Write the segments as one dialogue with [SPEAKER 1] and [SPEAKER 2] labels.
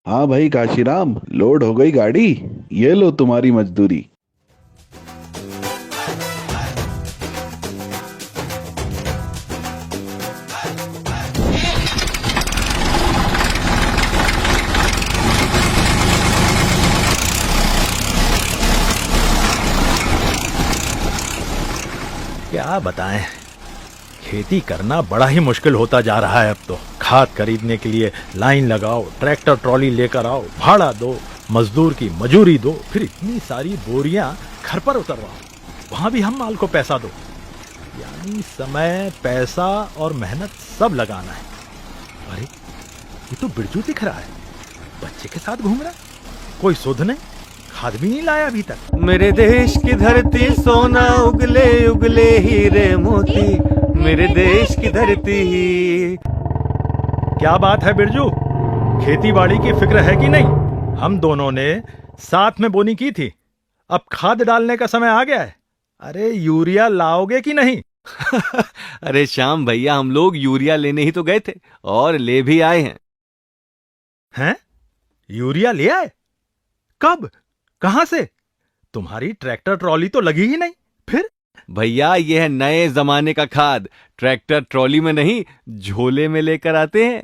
[SPEAKER 1] हाँ भाई काशीराम, लोड हो गई गाड़ी। ये लो तुम्हारी मजदूरी।
[SPEAKER 2] क्या बताएं, खेती करना बड़ा ही मुश्किल होता जा रहा है। अब तो खाद खरीदने के लिए लाइन लगाओ, ट्रैक्टर ट्रॉली लेकर आओ, भाड़ा दो, मजदूर की मजूरी दो, फिर इतनी सारी बोरियां घर पर उतरवाओ, वहां भी हम माल को पैसा दो। यानी समय, पैसा और मेहनत सब लगाना है। अरे ये तो बिरजू दिख रहा है, बच्चे के साथ घूम रहा है। कोई सुध नहीं, खाद भी नहीं लाया अभी तक।
[SPEAKER 3] मेरे देश की धरती सोना उगले उगले हीरे मोती, मेरे देश की धरती।
[SPEAKER 2] क्या बात है बिरजू, खेती बाड़ी की फिक्र है कि नहीं? हम दोनों ने साथ में बोनी की थी, अब खाद डालने का समय आ गया है। अरे यूरिया लाओगे कि नहीं?
[SPEAKER 3] अरे श्याम भैया, हम लोग यूरिया लेने ही तो गए थे और ले भी आए हैं।
[SPEAKER 2] हैं? यूरिया ले आए? कब? कहां से? तुम्हारी ट्रैक्टर ट्रॉली तो लगी ही नहीं। फिर?
[SPEAKER 3] भैया ये है नए जमाने का खाद, ट्रैक्टर ट्रॉली में नहीं, झोले में लेकर आते हैं।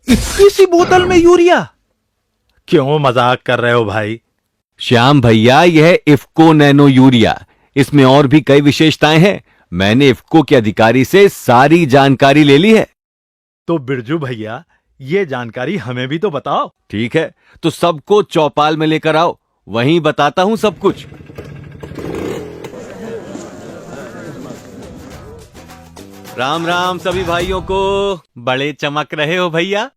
[SPEAKER 2] इतनी सी बोतल में यूरिया? क्यों मजाक कर रहे हो भाई?
[SPEAKER 3] श्याम भैया, यह है इफ्को नैनो यूरिया। इसमें और भी कई विशेषताएं हैं। मैंने इफ्को के अधिकारी से सारी जानकारी ले ली है।
[SPEAKER 2] तो बिरजू भैया, ये जानकारी हमें भी तो बताओ।
[SPEAKER 3] ठीक है, तो सबको चौपाल में लेकर आओ, वहीं बताता हूं सब कुछ। राम राम सभी भाइयों को। बड़े चमक रहे हो भैया।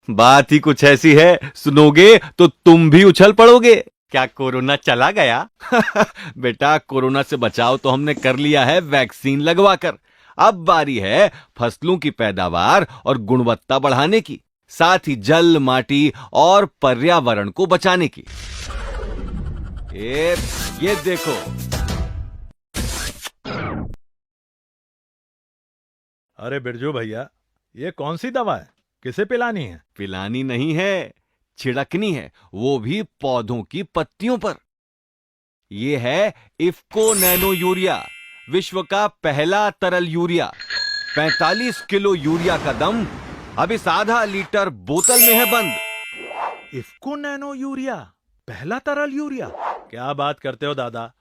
[SPEAKER 3] बात ही कुछ ऐसी है, सुनोगे तो तुम भी उछल पड़ोगे। क्या कोरोना चला गया? बेटा, कोरोना से बचाव तो हमने कर लिया है वैक्सीन लगवाकर। अब बारी है फसलों की पैदावार और गुणवत्ता बढ़ाने की, साथ ही जल, माटी और पर्यावरण को बचाने की। ये देखो।
[SPEAKER 2] अरे बिरजू भैया, ये कौन सी दवा है? किसे पिलानी है?
[SPEAKER 3] पिलानी नहीं है, छिड़कनी है, वो भी पौधों की पत्तियों पर। ये है इफ्को नैनो यूरिया, विश्व का पहला तरल यूरिया। 45 किलो यूरिया का दम अब इस आधा लीटर बोतल में है बंद।
[SPEAKER 2] इफ्को नैनो यूरिया, पहला तरल यूरिया? क्या बात करते हो दादा,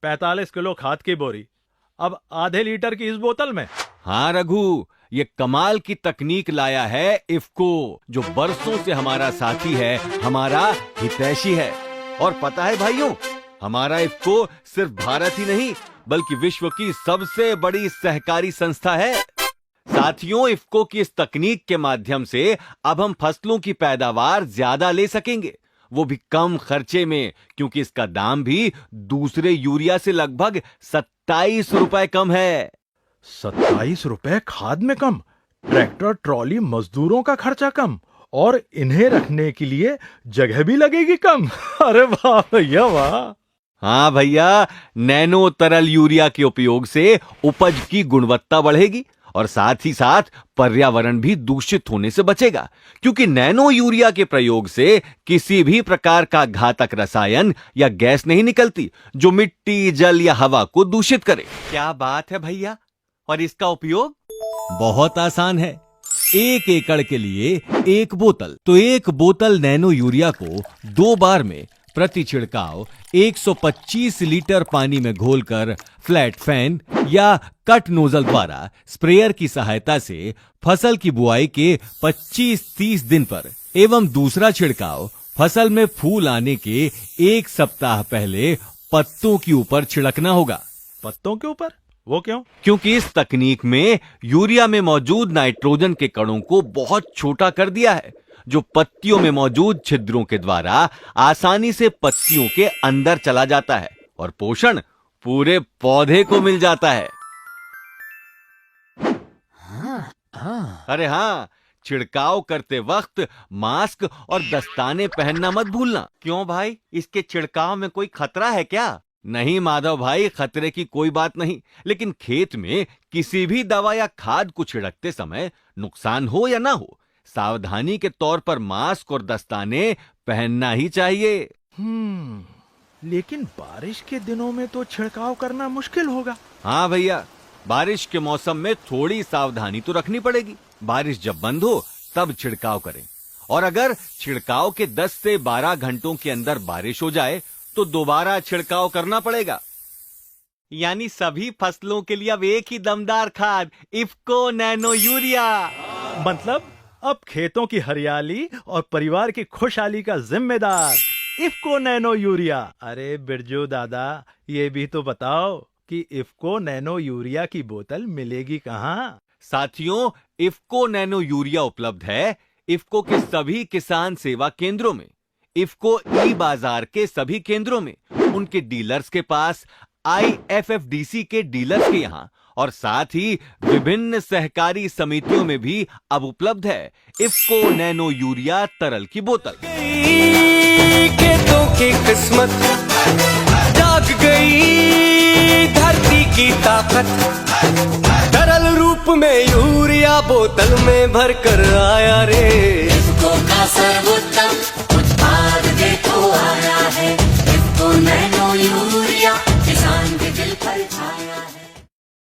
[SPEAKER 2] 45 किलो खाद की बोरी अब आधे लीटर की इस बोतल में?
[SPEAKER 3] हाँ रघु, ये कमाल की तकनीक लाया है इफ्को, जो बरसों से हमारा साथी है, हमारा हितैषी है। और पता है भाइयों, हमारा इफ्को सिर्फ भारत ही नहीं बल्कि विश्व की सबसे बड़ी सहकारी संस्था है। साथियों, इफ्को की इस तकनीक के माध्यम से अब हम फसलों की पैदावार ज्यादा ले सकेंगे, वो भी कम खर्चे में, क्योंकि इसका दाम भी दूसरे यूरिया से लगभग 27 रुपए कम है।
[SPEAKER 2] 27 रुपए खाद में कम, ट्रैक्टर ट्रॉली मजदूरों का खर्चा कम, और इन्हें रखने के लिए जगह भी लगेगी कम। अरे वाह भैया वाह।
[SPEAKER 3] हाँ भैया, नैनो तरल यूरिया के उपयोग से उपज की गुणवत्ता बढ़ेगी और साथ ही साथ पर्यावरण भी दूषित होने से बचेगा, क्योंकि नैनो यूरिया के प्रयोग से किसी भी प्रकार का घातक रसायन या गैस नहीं निकलती जो मिट्टी, जल या हवा को दूषित करे। क्या बात है भैया। और इसका उपयोग बहुत आसान है। 1 एकड़ के लिए 1 बोतल, तो 1 बोतल नैनो यूरिया को 2 बार में प्रति छिड़काव 125 लीटर पानी में घोलकर फ्लैट फैन या कट नोजल द्वारा स्प्रेयर की सहायता से फसल की बुआई के 25-30 दिन पर, एवं दूसरा छिड़काव फसल में फूल आने के 1 सप्ताह पहले पत्तों के ऊपर छिड़कना होगा।
[SPEAKER 2] पत्तों के ऊपर? वो क्यों?
[SPEAKER 3] क्योंकि इस तकनीक में यूरिया में मौजूद नाइट्रोजन के कणों को बहुत छोटा कर दिया है, जो पत्तियों में मौजूद छिद्रों के द्वारा आसानी से पत्तियों के अंदर चला जाता है और पोषण पूरे पौधे को मिल जाता है। अरे हाँ, छिड़काव करते वक्त मास्क और दस्ताने पहनना मत भूलना। क्यों भाई, इसके छिड़काव में कोई खतरा है क्या? नहीं माधव भाई, खतरे की कोई बात नहीं, लेकिन खेत में किसी भी दवा या खाद को छिड़कते समय नुकसान हो या ना हो, सावधानी के तौर पर मास्क और दस्ताने पहनना ही चाहिए।
[SPEAKER 2] लेकिन बारिश के दिनों में तो छिड़काव करना मुश्किल होगा।
[SPEAKER 3] हाँ भैया, बारिश के मौसम में थोड़ी सावधानी तो रखनी पड़ेगी। बारिश जब बंद हो तब छिड़काव करें, और अगर छिड़काव के 10 से 12 घंटों के अंदर बारिश हो जाए तो दोबारा छिड़काव करना पड़ेगा। यानी सभी फसलों के लिए अब एक ही दमदार खाद, इफ्को नैनो यूरिया।
[SPEAKER 2] मतलब अब खेतों की हरियाली और परिवार की खुशहाली का जिम्मेदार इफ्को नैनो यूरिया। अरे बिरजू दादा, ये भी तो बताओ कि इफ्को नैनो यूरिया की बोतल मिलेगी कहाँ?
[SPEAKER 3] साथियों, इफ्को नैनो यूरिया उपलब्ध है इफ्को के सभी किसान सेवा केंद्रों में, इफ्को ई बाजार के सभी केंद्रों में, उनके डीलर्स के पास, IFFDC के डीलर्स के यहाँ, और साथ ही विभिन्न सहकारी समितियों में भी अब उपलब्ध है इफ्को नैनो यूरिया तरल की बोतल।
[SPEAKER 4] खेतों की किस्मत जाग गई, धरती की ताकत तरल रूप में यूरिया बोतल में भर कर आया रे। इफ्को का सर्वोत्तम